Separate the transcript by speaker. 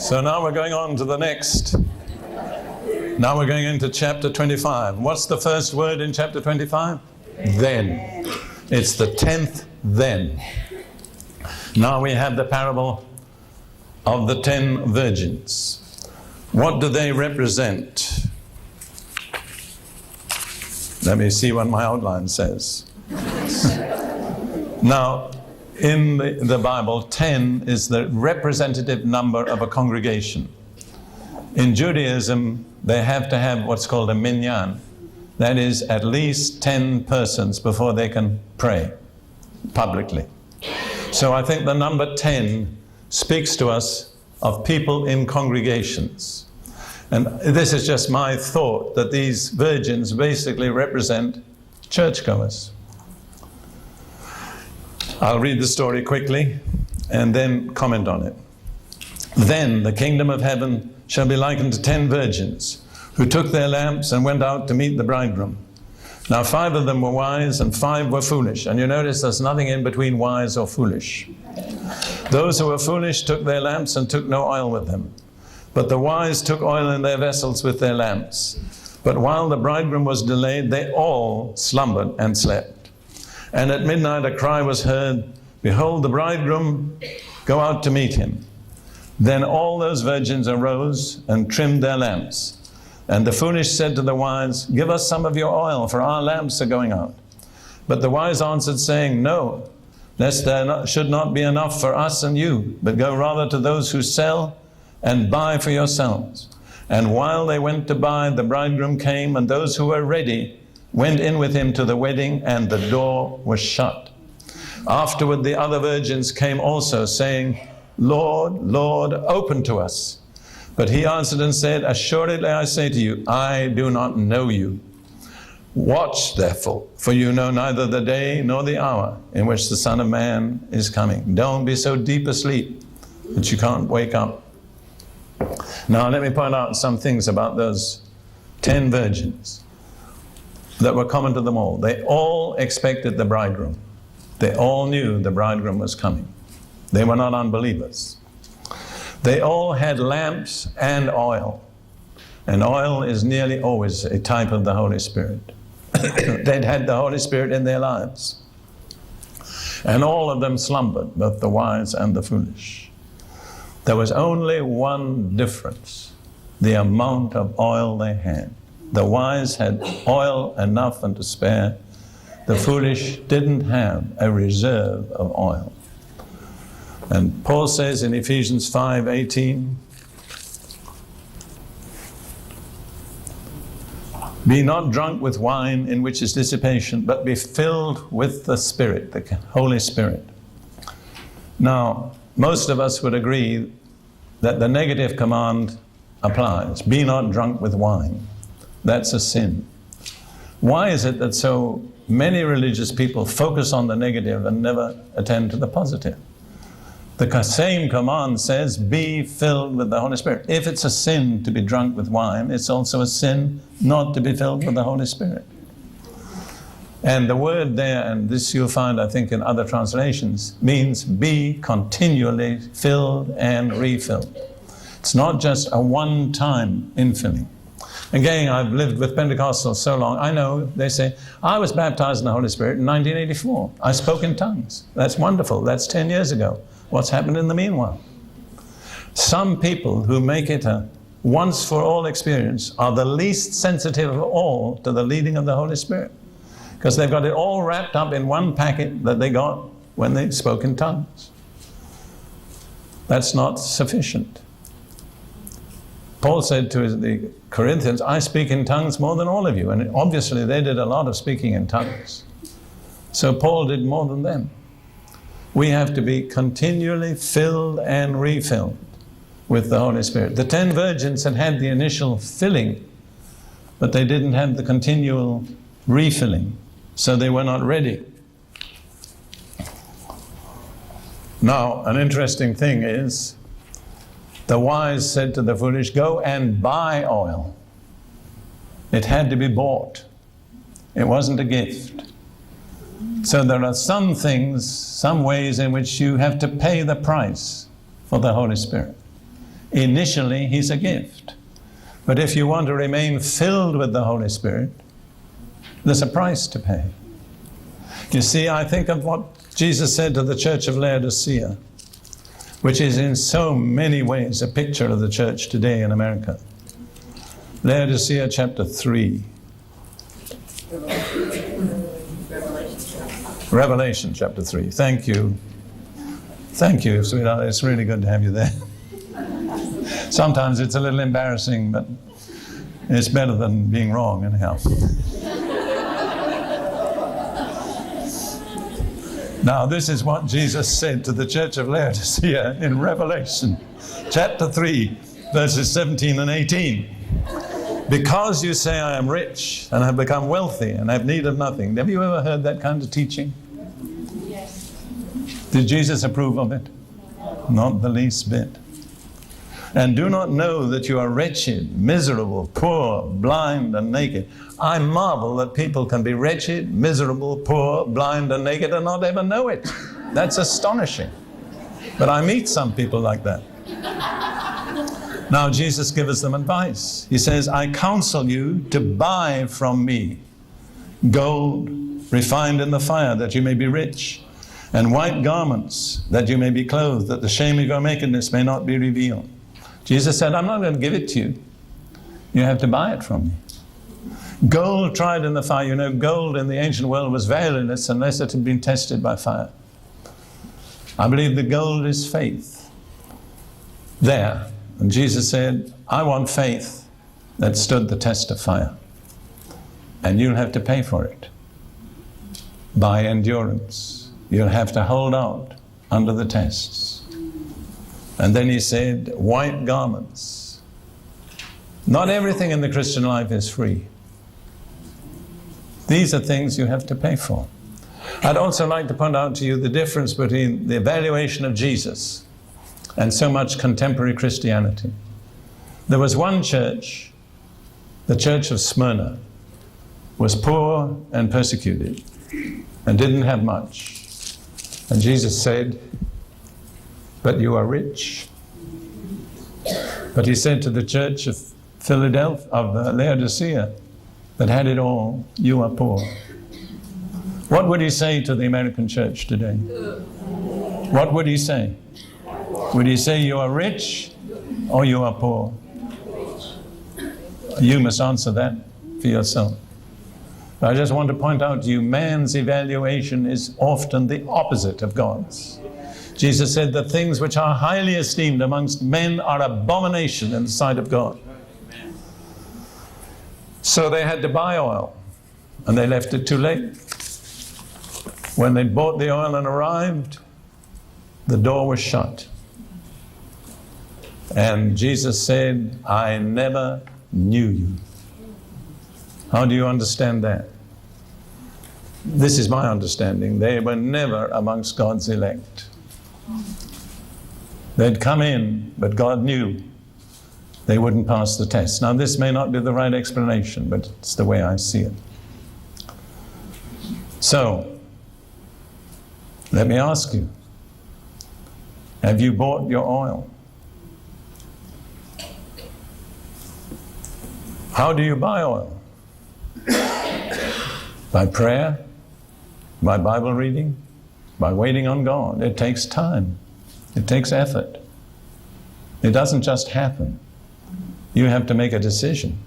Speaker 1: So now we're going on to the next. Now we're going into chapter 25. What's the first word in chapter 25? Then. It's the 10th then. Now we have the parable of the 10 virgins. What do they represent? Let me see what my outline says. Now, in the Bible, 10 is the representative number of a congregation. In Judaism, they have to have what's called a minyan. That is, at least 10 persons before they can pray publicly. So I think the number 10 speaks to us of people in congregations. And this is just my thought, that these virgins basically represent churchgoers. I'll read the story quickly and then comment on it. Then the kingdom of heaven shall be likened to 10 virgins who took their lamps and went out to meet the bridegroom. Now 5 of them were wise and 5 were foolish. And you notice there's nothing in between wise or foolish. Those who were foolish took their lamps and took no oil with them. But the wise took oil in their vessels with their lamps. But while the bridegroom was delayed, they all slumbered and slept. And at midnight a cry was heard, "Behold, the bridegroom, go out to meet him." Then all those virgins arose and trimmed their lamps. And the foolish said to the wise, "Give us some of your oil, for our lamps are going out." But the wise answered, saying, "No, lest there should not be enough for us and you, but go rather to those who sell and buy for yourselves." And while they went to buy, the bridegroom came, and those who were ready went in with him to the wedding, and the door was shut. Afterward the other virgins came also, saying, "Lord, Lord, open to us." But he answered and said, "Assuredly I say to you, I do not know you. Watch therefore, for you know neither the day nor the hour in which the Son of Man is coming." Don't be so deep asleep that you can't wake up. Now let me point out some things about those 10 virgins that were common to them all. They all expected the bridegroom. They all knew the bridegroom was coming. They were not unbelievers. They all had lamps and oil. And oil is nearly always a type of the Holy Spirit. They'd had the Holy Spirit in their lives. And all of them slumbered, both the wise and the foolish. There was only one difference: the amount of oil they had. The wise had oil enough and to spare. The foolish didn't have a reserve of oil. And Paul says in Ephesians 5:18, "Be not drunk with wine, in which is dissipation, but be filled with the Spirit," the Holy Spirit. Now, most of us would agree that the negative command applies. Be not drunk with wine. That's a sin. Why is it that so many religious people focus on the negative and never attend to the positive? The same command says, be filled with the Holy Spirit. If it's a sin to be drunk with wine, it's also a sin not to be filled with the Holy Spirit. And the word there, and this you'll find, I think, in other translations, means be continually filled and refilled. It's not just a one-time infilling. Again, I've lived with Pentecostals so long, I know they say, "I was baptized in the Holy Spirit in 1984. I spoke in tongues." That's wonderful. That's 10 years ago. What's happened in the meanwhile? Some people who make it a once-for-all experience are the least sensitive of all to the leading of the Holy Spirit, because they've got it all wrapped up in one packet that they got when they spoke in tongues. That's not sufficient. Paul said to the Corinthians, "I speak in tongues more than all of you." And obviously they did a lot of speaking in tongues. So Paul did more than them. We have to be continually filled and refilled with the Holy Spirit. The 10 virgins had the initial filling, but they didn't have the continual refilling, so they were not ready. Now, an interesting thing is, the wise said to the foolish, "Go and buy oil." It had to be bought. It wasn't a gift. So there are some things, some ways in which you have to pay the price for the Holy Spirit. initially he's a gift. But if you want to remain filled with the Holy Spirit, there's a price to pay. You see, I think of what Jesus said to the church of Laodicea, which is in so many ways a picture of the church today in America. Laodicea chapter 3. Revelation chapter 3. Thank you. Thank you, sweetheart. It's really good to have you there. Sometimes it's a little embarrassing, but it's better than being wrong anyhow. Now, this is what Jesus said to the church of Laodicea in Revelation chapter 3, verses 17 and 18. Because you say I am rich and have become wealthy and have need of nothing. Have you ever heard that kind of teaching?
Speaker 2: Yes.
Speaker 1: Did Jesus approve of it? Not the least bit. And do not know that you are wretched, miserable, poor, blind, and naked. I marvel that people can be wretched, miserable, poor, blind, and naked and not ever know it. That's astonishing. But I meet some people like that. Now Jesus gives them advice. He says, I counsel you to buy from me gold refined in the fire, that you may be rich, and white garments, that you may be clothed, that the shame of your nakedness may not be revealed. Jesus said, I'm not going to give it to you. You have to buy it from me. Gold tried in the fire. You know, gold in the ancient world was valueless unless it had been tested by fire. I believe the gold is faith. There. And Jesus said, I want faith that stood the test of fire. And you'll have to pay for it by endurance. You'll have to hold out under the tests. And then he said, white garments. Not everything in the Christian life is free. These are things you have to pay for. I'd also like to point out to you the difference between the evaluation of Jesus and so much contemporary Christianity. There was one church, the church of Smyrna, was poor and persecuted and didn't have much. And Jesus said, but you are rich. But he said to the church of Laodicea, that had it all, you are poor. What would he say to the American church today? What would he say? Would he say you are rich or you are poor? You must answer that for yourself. But I just want to point out to you, man's evaluation is often the opposite of God's. Jesus said the things which are highly esteemed amongst men are abomination in the sight of God. So they had to buy oil, and they left it too late. When they bought the oil and arrived, the door was shut. And Jesus said, I never knew you. How do you understand that? This is my understanding. They were never amongst God's elect. They'd come in, but God knew they wouldn't pass the test. Now, this may not be the right explanation, but it's the way I see it. So, let me ask you, have you bought your oil? How do you buy oil? By prayer? By Bible reading? By waiting on God? It takes time. It takes effort. It doesn't just happen. You have to make a decision.